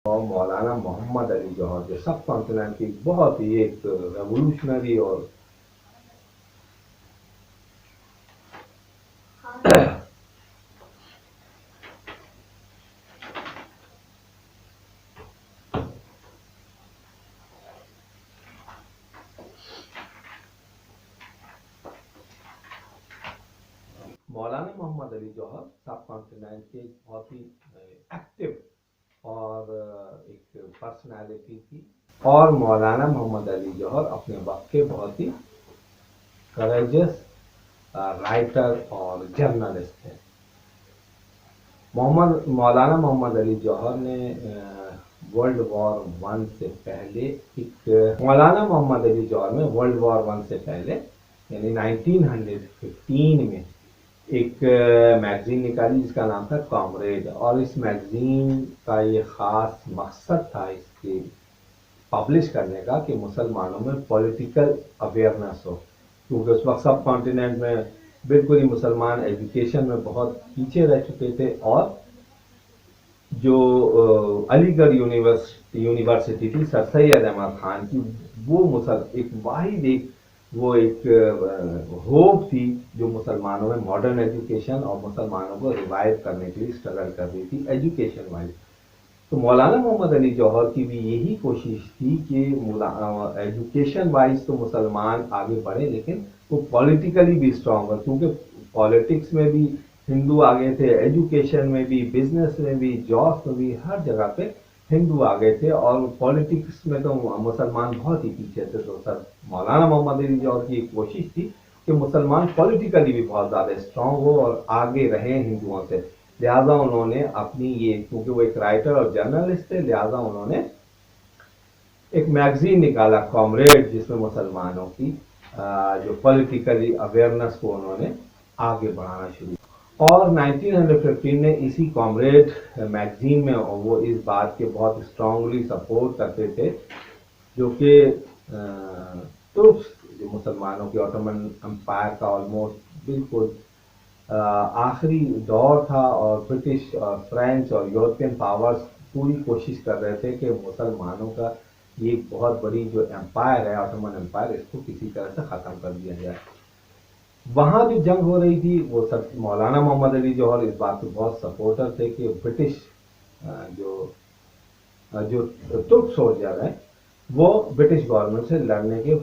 اور مولانا محمد علی جوہر جو سب کانٹیننٹ کی بہت ہی ایک ریولوشنری اور مولانا محمد علی جوہر سب کانٹیننٹ کے بہت ہی ایکٹیو اور ایک پرسنالٹی تھی. اور مولانا محمد علی جوہر اپنے وقت کے بہت ہی کریجس رائٹر اور جرنلسٹ تھے. مولانا محمد علی جوہر نے ورلڈ وار ون سے پہلے مولانا محمد علی جوہر نے ورلڈ وار ون سے پہلے یعنی 1915 میں ایک میگزین نکالی جس کا نام تھا کامریڈ. اور اس میگزین کا یہ خاص مقصد تھا اس کی پبلش کرنے کا کہ مسلمانوں میں پولیٹیکل اویئرنیس ہو، کیونکہ اس وقت سب کانٹیننٹ میں بالکل ہی مسلمان ایجوکیشن میں بہت پیچھے رہ چکے تھے. اور جو علی گڑھ یونیورسٹی تھی سر سید احمد خان کی، وہ ایک واحد وہ ایک ہوپ تھی جو مسلمانوں میں ماڈرن ایجوکیشن اور مسلمانوں کو ریوائو کرنے کے لیے اسٹرگل کر رہی تھی ایجوکیشن وائز. تو مولانا محمد علی جوہر کی بھی یہی کوشش تھی کہ ایجوکیشن وائز تو مسلمان آگے بڑھے لیکن وہ پولیٹیکلی بھی اسٹرانگ ہو، کیونکہ پالیٹکس میں بھی ہندو آگے تھے، ایجوکیشن میں بھی، بزنس میں بھی، جابس میں بھی، ہر جگہ پہ ہندو آگے تھے. اور پالیٹکس میں تو مسلمان بہت ہی پیچھے تھے. تو سر مولانا محمد علی جوہر کی ایک کوشش تھی کہ مسلمان پولیٹیکلی بھی بہت زیادہ اسٹرانگ ہو اور آگے رہیں ہندوؤں سے. لہٰذا انہوں نے اپنی یہ، کیونکہ وہ ایک رائٹر اور جرنلسٹ تھے، لہٰذا انہوں نے ایک میگزین نکالا کامریڈ، جس میں مسلمانوں کی جو پولیٹیکلی اویئرنیس کو انہوں نے آگے بڑھانا شروع کیا. اور 1915 نے اسی کامریڈ میگزین میں وہ اس بات کے بہت اسٹرانگلی سپورٹ کرتے تھے جو کہ ترک جو مسلمانوں کے آٹومن امپائر کا آلموسٹ بالکل آخری دور تھا، اور برٹش اور فرینچ اور یورپین پاورز پوری کوشش کر رہے تھے کہ مسلمانوں کا یہ بہت بڑی جو امپائر ہے آٹومن امپائر، اس کو کسی طرح سے ختم کر دیا جائے. وہاں جو جنگ ہو رہی تھی وہ سب مولانا محمد علی جوہر اس بات کے بہت سپورٹر تھے کہ برٹش جو ترک سولجر ہیں وہ برٹش گورنمنٹ سے لڑنے کے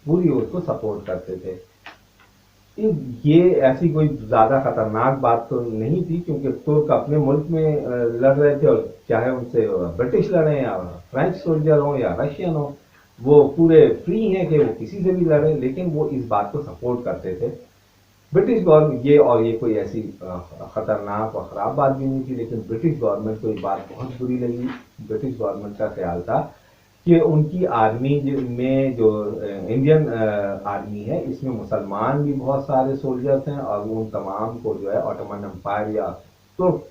پوری اس کو سپورٹ کرتے تھے. یہ ایسی کوئی زیادہ خطرناک بات تو نہیں تھی، کیونکہ ترک اپنے ملک میں لڑ رہے تھے، اور چاہے ان سے برٹش لڑیں یا فرینچ سولجر ہوں یا رشین ہوں، وہ پورے فری ہیں کہ وہ کسی سے بھی لڑیں. لیکن وہ اس بات کو سپورٹ کرتے تھے برٹش گورنمنٹ یہ کوئی ایسی خطرناک اور خراب بات بھی نہیں تھی. لیکن برٹش گورنمنٹ کو یہ بات بہت بری لگی. برٹش گورنمنٹ کا خیال تھا کہ ان کی آرمی میں جو انڈین آرمی ہے اس میں مسلمان بھی بہت سارے سولجرز ہیں، اور ان تمام کو جو ہے آٹومن امپائر یا ترک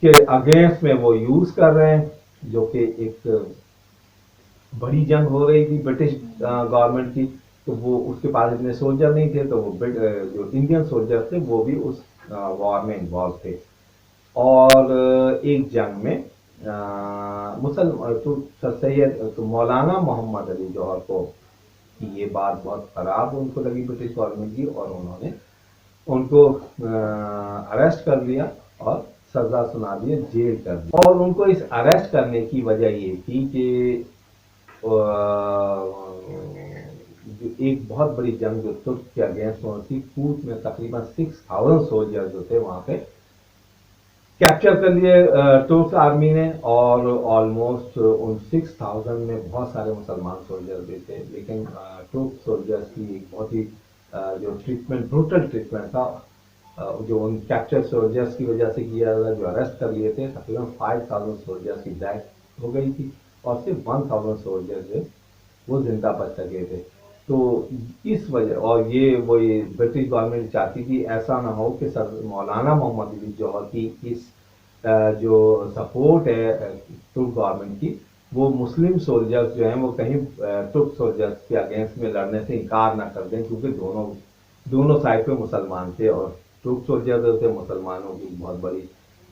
کے اگینسٹ میں وہ یوز کر رہے ہیں، جو کہ ایک بڑی جنگ ہو رہی تھی برٹش گورنمنٹ کی. تو وہ اس کے پاس اتنے سولجر نہیں تھے، تو وہ جو انڈین سولجر تھے وہ بھی اس وار میں انوالو تھے. اور ایک جنگ میں مولانا محمد علی جوہر کو یہ بات بہت خراب ان کو لگی برٹش گورنمنٹ کی، اور انہوں نے ان کو اریسٹ کر لیا اور سزا سنا دیا، جیل کر دیا. اور ان کو اس اریسٹ کرنے کی وجہ یہ تھی کہ جو ایک بہت بڑی جنگ جو ترک کے اگینسٹ میں تھی، کوچ میں تقریباً 6000 سولجر جو تھے وہاں پہ کیپچر کر لیے ترک آرمی نے. اور آلموسٹ ان 6000 میں بہت سارے مسلمان سولجر بھی تھے. لیکن ترک سولجرز کی ایک بہت ہی جو ٹریٹمنٹ، بروٹل ٹریٹمنٹ تھا جو ان کیپچر سولجرز کی وجہ سے کیا گیا، جو اریسٹ کر لیے تھے. تقریباً 5000 سولجرز کی ڈیتھ ہو گئی تھی، اور صرف 1000 سولجر جو وہ زندہ بچ سکے تھے. تو اس وجہ، اور یہ برٹش گورنمنٹ چاہتی تھی ایسا نہ ہو کہ سر مولانا محمد علی جوہر کی اس جو سپورٹ ہے ترک گورنمنٹ کی، وہ مسلم سولجرز جو ہیں وہ کہیں ترک سولجرز کے اگینسٹ میں لڑنے سے انکار نہ کر دیں، کیونکہ دونوں سائڈ پہ مسلمان تھے، اور ترک سولجر جو تھے مسلمانوں کی بہت بڑی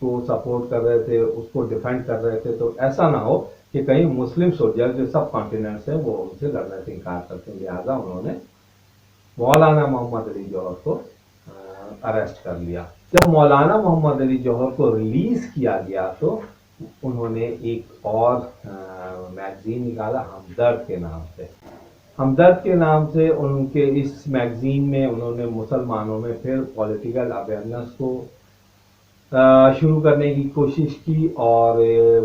کو سپورٹ کر رہے تھے, اس کو ڈیفینڈ کر رہے تھے, تو ایسا نہ ہو کہ کہیں مسلم سولجر جو سب کانٹیننٹ ہیں وہ ان سے لڑنے سے انکار کرتے ہیں. لہٰذا انہوں نے مولانا محمد علی جوہر کو اریسٹ کر لیا. جب مولانا محمد علی جوہر کو ریلیز کیا گیا تو انہوں نے ایک اور میگزین نکالا ہمدرد کے نام سے. ہمدرد کے نام سے ان کے اس میگزین میں انہوں نے مسلمانوں میں پھر پولیٹیکل اویئرنیس کو شروع کرنے کی کوشش کی, اور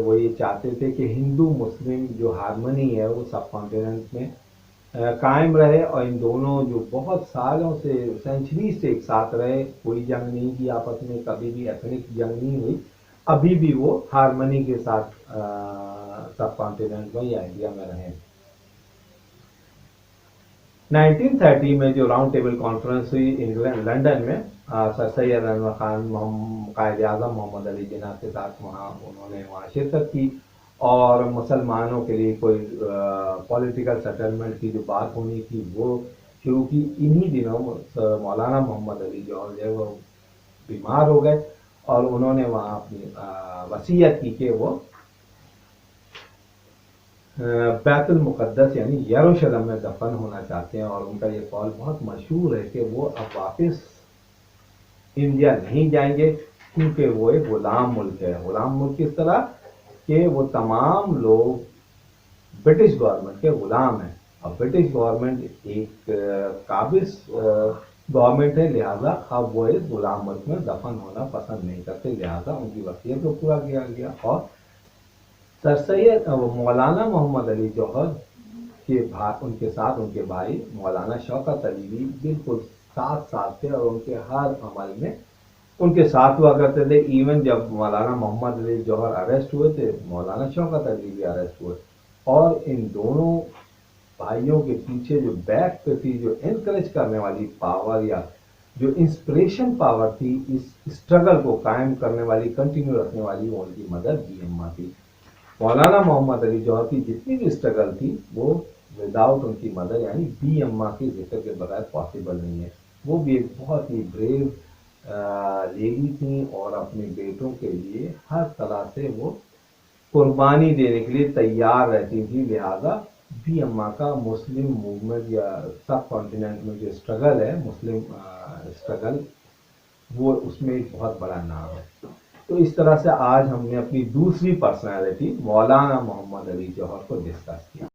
وہ یہ چاہتے تھے کہ ہندو مسلم جو ہارمنی ہے وہ سب کانٹیننٹ میں قائم رہے, اور ان دونوں جو بہت سالوں سے سینچری سے ایک ساتھ رہے, کوئی جنگ نہیں کی آپس میں, کبھی بھی ایتھنک جنگ نہیں ہوئی, ابھی بھی وہ ہارمنی کے ساتھ سب کانٹیننٹ میں یا انڈیا میں رہیں. 1930 میں جو راؤنڈ ٹیبل کانفرنس ہوئی انگلینڈ لنڈن میں, سر سید انور خان قائد اعظم محمد علی جناح کے ساتھ انہوں نے وہاں شرکت کی, اور مسلمانوں کے لیے کوئی پولیٹیکل سیٹلمنٹ کی جو بات ہونی تھی وہ شروع کی. انہی دنوں مولانا محمد علی جوہر جو ہے وہ بیمار ہو گئے, اور انہوں نے وہاں اپنی وصیت کی کہ وہ بیت المقدس یعنی یروشلم میں دفن ہونا چاہتے ہیں, اور ان کا یہ قول بہت مشہور ہے کہ وہ اب واپس انڈیا نہیں جائیں گے, کیونکہ وہ ایک غلام ملک ہے. غلام ملک کس طرح کہ وہ تمام لوگ برٹش گورنمنٹ کے غلام ہیں, اور برٹش گورنمنٹ ایک قابض گورنمنٹ ہے, لہٰذا اب وہ اس غلام ملک میں دفن ہونا پسند نہیں کرتے, لہٰذا ان کی وصیت کو پورا کیا گیا. اور سر سید مولانا محمد علی جوہر کے ان کے ساتھ ان کے بھائی مولانا شوکت علی بھی بالکل ساتھ تھے, اور ان کے ہر عمل میں ان کے ساتھ ہوا کرتے تھے. ایون جب مولانا محمد علی جوہر اریسٹ ہوئے تھے, مولانا شوکت علی بھی اریسٹ ہوئے, اور ان دونوں بھائیوں کے پیچھے جو بیک پہ تھی, جو انکریج کرنے والی پاور یا جو انسپریشن پاور تھی اس اسٹرگل کو قائم کرنے والی, کنٹینیو رکھنے والی, وہ ان کی مدر بی اماں تھی. مولانا محمد علی جوہر کی جتنی بھی اسٹرگل تھی وہ وداؤٹ ان کی مدر یعنی بی اماں کی ذکر کے بغیر پاسبل نہیں ہے. وہ بھی ایک بہت ہی بریو لیڈی تھیں, اور اپنے بیٹوں کے لیے ہر طرح سے وہ قربانی دینے کے لیے تیار رہتی تھی. لہذا بی اماں کا مسلم موومنٹ یا سب کانٹیننٹ میں جو اسٹرگل ہے, مسلم اسٹرگل, وہ اس میں ایک بہت بڑا نام ہے. تو اس طرح سے آج ہم نے اپنی دوسری پرسنالٹی مولانا محمد علی جوہر کو ڈسکس کیا.